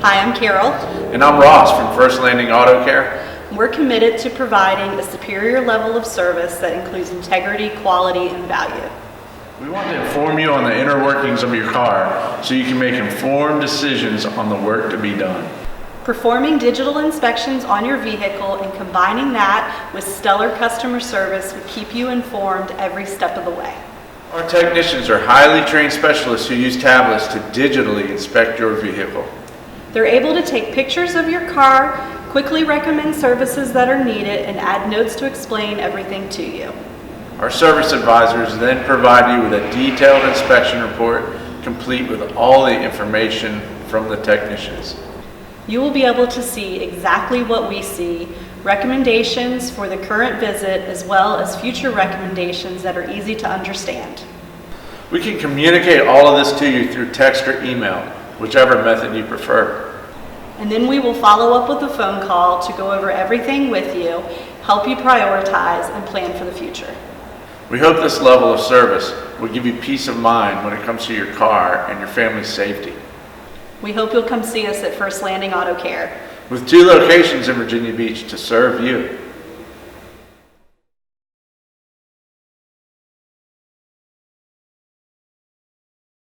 Hi, I'm Carol. And I'm Ross from First Landing Auto Care. We're committed to providing a superior level of service that includes integrity, quality, and value. We want to inform you on the inner workings of your car so you can make informed decisions on the work to be done. Performing digital inspections on your vehicle and combining that with stellar customer service will keep you informed every step of the way. Our technicians are highly trained specialists who use tablets to digitally inspect your vehicle. They're able to take pictures of your car, quickly recommend services that are needed, and add notes to explain everything to you. Our service advisors then provide you with a detailed inspection report complete with all the information from the technicians. You will be able to see exactly what we see, recommendations for the current visit, as well as future recommendations that are easy to understand. We can communicate all of this to you through text or email, whichever method you prefer. And then we will follow up with a phone call to go over everything with you, help you prioritize, and plan for the future. We hope this level of service will give you peace of mind when it comes to your car and your family's safety. We hope you'll come see us at First Landing Auto Care. With 2 locations in Virginia Beach to serve you.